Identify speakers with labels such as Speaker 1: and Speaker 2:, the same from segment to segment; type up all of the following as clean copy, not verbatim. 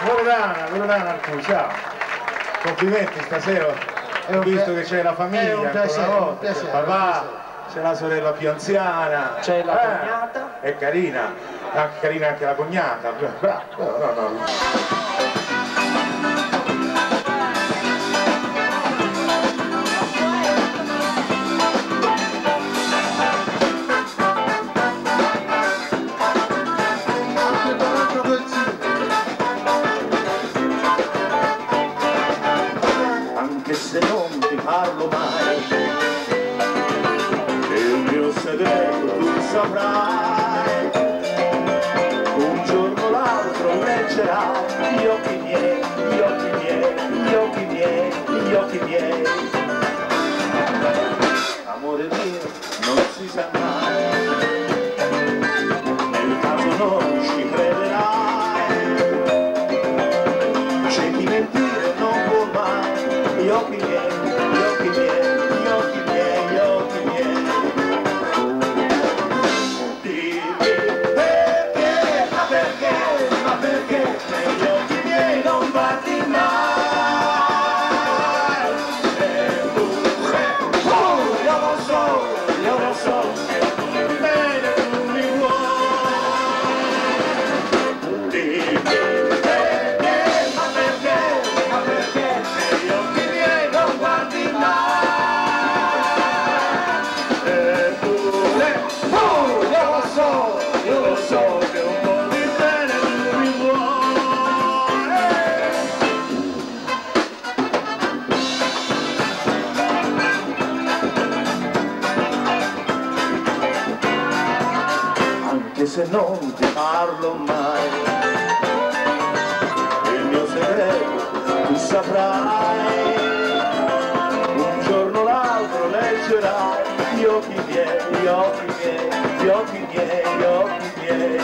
Speaker 1: Loredana, ciao. Complimenti stasera. Ho visto che c'è la famiglia, ancora c'è il papà, c'è la sorella più anziana.
Speaker 2: C'è la cognata.
Speaker 1: È carina, carina anche la cognata. Bravo, no.
Speaker 3: Se non ti parlo mai, il mio segreto tu saprai, un giorno o l'altro leggerai gli occhi miei, gli occhi miei, gli occhi miei, gli occhi miei. Amore mio, non si sa mai, nel caso non ci crederai, c'è chi mentire non può mai. Gli occhi miei, gli occhi miei, gli occhi miei, gli occhi miei. Dimmi perché, ma perché, ma perché negli occhi miei non guardi mai? Io lo so che bene tu mi vuoi. Dimmi perché, ma perché, ma perché negli occhi io lo so che un po' di bene tu mi vuoi. Anche se non ti parlo mai, il mio segreto tu saprai, un giorno o l'altro leggerai gli occhi miei, gli occhi miei, gli occhi miei, gli occhi miei.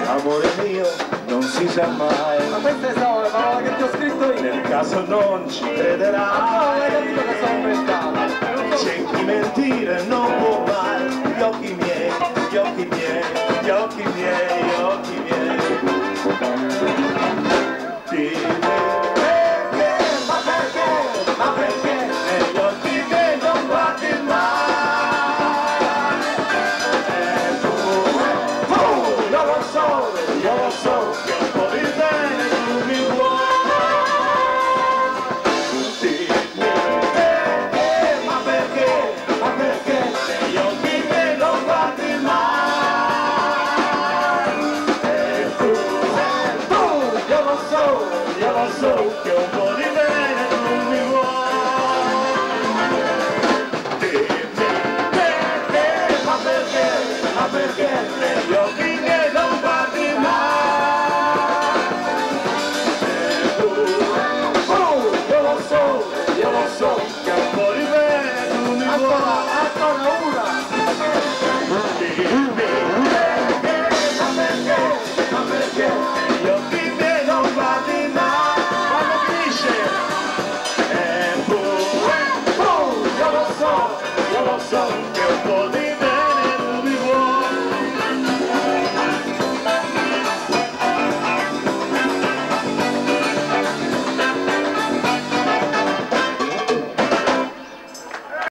Speaker 3: Amore mio, non si sa mai.
Speaker 2: Ma queste sono le parole che ti ho scritto io.
Speaker 3: Nel caso non ci crederai.
Speaker 2: Che sono inventate.
Speaker 3: C'è chi mentire non può mai. Gli occhi miei, gli occhi miei, gli occhi miei, gli occhi miei. Dimmi perché, ma perché, ma perché negli occhi miei non guardi mai? Io lo so che un po' di bene tu mi vuoi. Dimmi perché, ma perché, ma perché negli occhi miei non guardi mai? Io lo so che un po' di bene tu mi vuoi. Dimmi perché, ma perché, ma perché